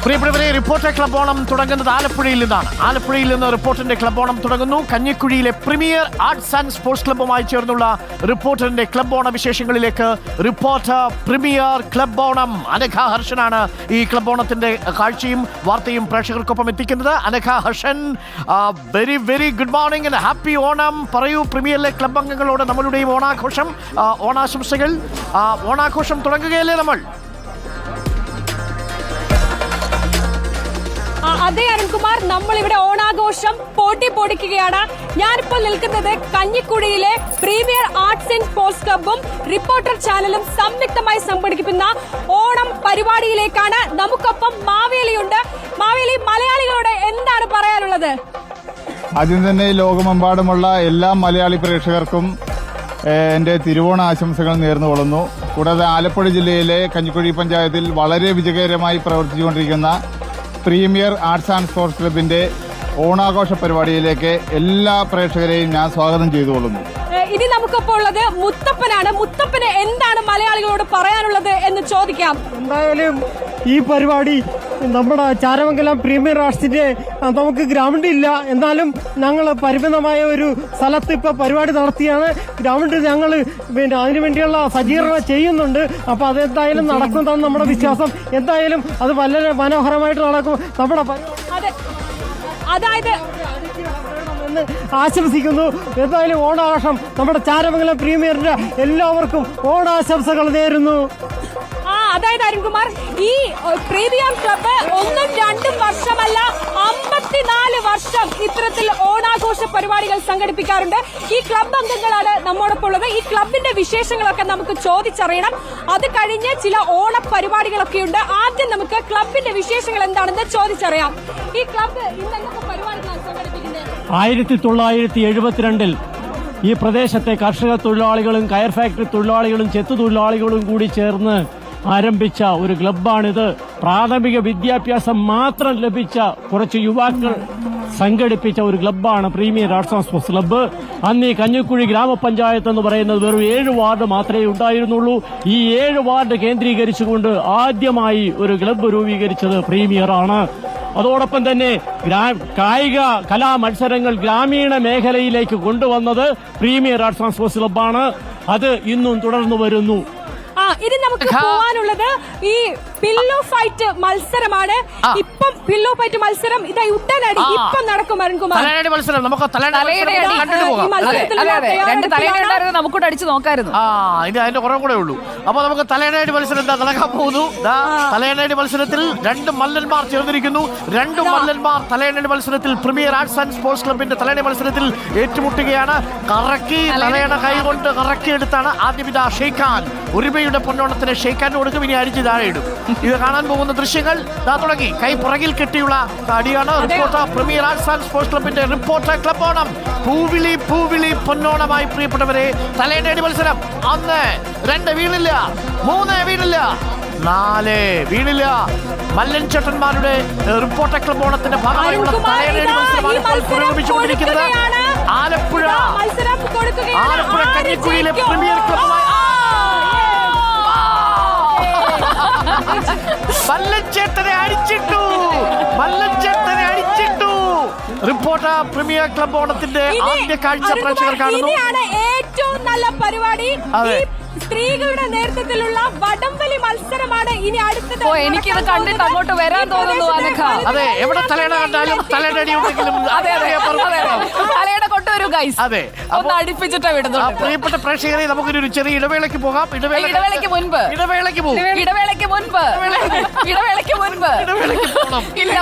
പ്രിയപ്പെട്ടവരെ, reporter club Onam തുടങ്ങുന്നത് ആലപ്പുഴയിൽ നിന്നാണ്. ആലപ്പുഴയിൽ നിന്ന് റിപ്പോർട്ടറിന്റെ ക്ലബ് ഓണം തുടങ്ങുന്നു. കഞ്ഞിക്കുഴിയിലെ പ്രീമിയർ ആർട്സ് ആൻഡ് സ്പോർട്സ് ക്ലബ്ബുമായി ചേർന്നുള്ള റിപ്പോർട്ടറിന്റെ ക്ലബ് ഓണ വിശേഷങ്ങളിലേക്ക് reporter premier club Onam. Anagha ഹർഷനാണ് ഈ ക്ലബ് ഓണത്തിന്റെ കാഴ്ചയും വാർത്തയും പ്രേക്ഷകർക്കൊപ്പം എത്തിക്കുന്നത്. Anagha Harshan, very very good morning and happy Onam. പറയൂ, പ്രീമിയറിലെ ക്ലബ് അംഗങ്ങളോട് നമ്മളുടെയും ഓണാഘോഷം, ഓണാശംസകൾ. ഓണാഘോഷം തുടങ്ങുകയല്ലേ നമ്മൾ? അതെ അരുൺകുമാർ, നമ്മൾ ഇവിടെ ഓണാഘോഷം പൊടിക്കുകയാണ്. ഞാനിപ്പോൾ നിൽക്കുന്നത് കഞ്ഞിക്കുഴിയിലെ പ്രീമിയർ ആർട്സ് ആൻഡ് സ്പോർട്സ് ക്ലബ്ബും റിപ്പോർട്ടർ ചാനലും സംയുക്തമായി സംഘടിപ്പിക്കുന്ന ഓണം പരിപാടിയിലേക്കാണ്. നമുക്കൊപ്പം മാവേലിയുണ്ട്. മാവേലി, മലയാളികളോട് എന്താണ് പറയാനുള്ളത്? ആദ്യം തന്നെ ലോകമെമ്പാടുമുള്ള എല്ലാ മലയാളി പ്രേക്ഷകർക്കും എൻ്റെ തിരുവോണ ആശംസകൾ നേർന്നുകൊള്ളുന്നു. കൂടാതെ ആലപ്പുഴ ജില്ലയിലെ കഞ്ഞിക്കുഴി പഞ്ചായത്തിൽ വളരെ വിജയകരമായി പ്രവർത്തിച്ചുകൊണ്ടിരിക്കുന്ന പ്രീമിയർ ആർട്സ് ആൻഡ് സ്പോർട്സ് ക്ലബിന്റെ ഓണാഘോഷ പരിപാടിയിലേക്ക് എല്ലാ പ്രേക്ഷകരെയും ഞാൻ സ്വാഗതം ചെയ്തുകൊള്ളുന്നു. ഇനി നമുക്കൊപ്പം ഉള്ളത് മുത്തപ്പനാണ്. മുത്തപ്പന് എന്താണ് മലയാളികളോട് പറയാനുള്ളത് എന്ന് ചോദിക്കാം. എന്തായാലും ഈ പരിപാടി നമ്മുടെ ചാരമംഗലം പ്രീമിയർ ആർട്സിന്റെ നമുക്ക് ഗ്രൗണ്ട് ഇല്ല, എന്നാലും ഞങ്ങൾ പരിമിതമായ ഒരു സ്ഥലത്ത് ഇപ്പൊ പരിപാടി നടത്തിയാണ്. ഗ്രൗണ്ട് ഞങ്ങൾ പിന്നെ അതിനുവേണ്ടിയുള്ള സജ്ജീകരണം ചെയ്യുന്നുണ്ട്. അപ്പൊ അതെന്തായാലും നടക്കുന്നതാണ് നമ്മുടെ വിശ്വാസം. എന്തായാലും അത് വളരെ മനോഹരമായിട്ട് നടക്കും നമ്മുടെ അതായത് എന്ന് ആശംസിക്കുന്നു. എന്തായാലും ഓണാഘോഷം നമ്മുടെ ചാരമംഗലം പ്രീമിയറിന്റെ എല്ലാവർക്കും ഓണാശംസകൾ നേരുന്നു. അതായത് അരുൺകുമാർ, ഈ പ്രീമിയം ക്ലബ്ബ് 1-2 വർഷമല്ല 54 വർഷം ഇത്തരത്തിൽ ഓണാഘോഷ പരിപാടികൾ സംഘടിപ്പിക്കാറുണ്ട്. ഈ ക്ലബ്ബ് അംഗങ്ങളാണ് നമ്മോടൊപ്പം ഉള്ളത്. ഈ ക്ലബിന്റെ വിശേഷങ്ങളൊക്കെ നമുക്ക് ചോദിച്ചറിയണം. അത് കഴിഞ്ഞ് ചില ഓണ പരിപാടികളൊക്കെ ഉണ്ട്. ആദ്യം നമുക്ക് ക്ലബിന്റെ വിശേഷങ്ങൾ എന്താണെന്ന് ചോദിച്ചറിയാം. ഈ ക്ലബ്ബ് ഇന്ന് എന്തൊക്കെ പരിപാടികളാണ് സംഘടിപ്പിക്കുന്നത്? 1972 ഈ പ്രദേശത്തെ കർഷക തൊഴിലാളികളും കയർ ഫാക്ടറി തൊഴിലാളികളും ചെത്തു തൊഴിലാളികളും കൂടി ചേർന്ന് ആരംഭിച്ച ഒരു ക്ലബ്ബാണിത്. പ്രാഥമിക വിദ്യാഭ്യാസം മാത്രം ലഭിച്ച കുറച്ച് യുവാക്കൾ സംഘടിപ്പിച്ച ഒരു ക്ലബ്ബാണ് premier arts and sports club. അന്ന് ഈ കഞ്ഞിക്കുഴി ഗ്രാമപഞ്ചായത്ത് എന്ന് പറയുന്നത് വെറും 7 വാർഡ് മാത്രമേ ഉണ്ടായിരുന്നുള്ളൂ. ഈ 7 വാർഡ് കേന്ദ്രീകരിച്ചുകൊണ്ട് ആദ്യമായി ഒരു ക്ലബ്ബ് രൂപീകരിച്ചത് പ്രീമിയർ ആണ്. അതോടൊപ്പം തന്നെ കായിക കലാ മത്സരങ്ങൾ ഗ്രാമീണ മേഖലയിലേക്ക് കൊണ്ടുവന്നത് പ്രീമിയർ ആർട്സ് ആൻഡ് സ്പോർട്സ് ക്ലബ്ബാണ്. അത് ഇന്നും തുടർന്നു വരുന്നു. ഇനി നമുക്ക് പോകാനുള്ളത് ഈ പില്ലോ ഫൈറ്റ് മത്സരമാണ്. ഇപ്പം പില്ലോ ഫൈറ്റ് മത്സരം ഇതാ ഉടനടി ഇപ്പം നടക്കും. അരുൺകുമാർ, നമുക്ക് നമുക്കൂടെ അടിച്ചു നോക്കായിരുന്നു. ഇനി അതിന്റെ കുറവ് കൂടെ ഉള്ളൂ. അപ്പൊ നമുക്ക് തലയണയടി മത്സരം എന്താ നടക്കാൻ പോകുന്നു. തലയണയടി മത്സരത്തിൽ 2 മല്ലന്മാർ ചേർന്നിരിക്കുന്നു. 2 മല്ലന്മാർ തലയണയടി മത്സരത്തിൽ പ്രീമിയർ ആർട്സ് ആൻഡ് സ്പോർട്സ് ക്ലബിന്റെ തലയണ മത്സരത്തിൽ ഏറ്റുമുട്ടുകയാണ്. കറക്കി തലയണ കൈകൊണ്ട് കറക്കിയെടുത്താണ് ആദ്യം ഇതാ ഷെയ്ഖാൻ. ഒരുമയുടെ പൊന്നോണത്തിന് ഷെയ്ഖാൻ കൊടുക്കും. ഇനി അടിച്ച് താഴെ ഇടും. ഇത് കാണാൻ പോകുന്ന ദൃശ്യങ്ങൾ തുടങ്ങി. കൈ പുറകിൽ കെട്ടിയുള്ള അടിയാണ്. Reporter premier arts and sports ക്ലബിന്റെ റിപ്പോർട്ടർ ക്ലബ് ഓണം പൂവിളി പൊന്നോണമായി. പ്രിയപ്പെട്ടവരെ, തലയണയടി മത്സരം 1, 2 വീണില്ല, 3 വീണില്ല, 4 വീണില്ല. മല്ലൻ ചേട്ടന്മാരുടെ റിപ്പോർട്ടർ ക്ലബ് ഓണത്തിന്റെ ഭാഗമായുള്ള തലയണയടി മത്സരമാണ് ഇപ്പോൾ പുരോഗമിച്ചുകൊണ്ടിരിക്കുന്നത്. ആലപ്പുഴ കഞ്ഞിക്കുഴിയിലെ പ്രീമിയർ ക്ലബ്ബുമായി മല്ലൻചേട്ടനെ അടിച്ചിട്ടു. റിപ്പോർട്ടർ പ്രീമിയർ ക്ലബ് ഓണത്തിന്റെ ആദ്യ കാഴ്ച പ്രേക്ഷകർ കാണുന്നു. ഏറ്റവും നല്ല പരിപാടി സ്ത്രീകളുടെ നേതൃത്വത്തിലുള്ള വടംവലി മത്സരമാണ് ഇനി അടുത്തത്. എനിക്കിത് കണ്ടിട്ട് അങ്ങോട്ട് വരാൻ തോന്നുന്നു. അതെ, എവിടെ തലയണ കണ്ടാലും തലയടി ഉണ്ടെങ്കിലും തലയുടെ കൊണ്ടുവരൂ ഗൈസ്. അതെ, ഒന്ന് അടുപ്പിച്ചിട്ടാ വിടുന്നു. പ്രിയപ്പെട്ട പ്രേക്ഷകരെ, നമുക്കൊരു ചെറിയ ഇടവേളയ്ക്ക് പോകാം. ഇടവേളയ്ക്ക് മുൻപ് പോകണം. ഇല്ല.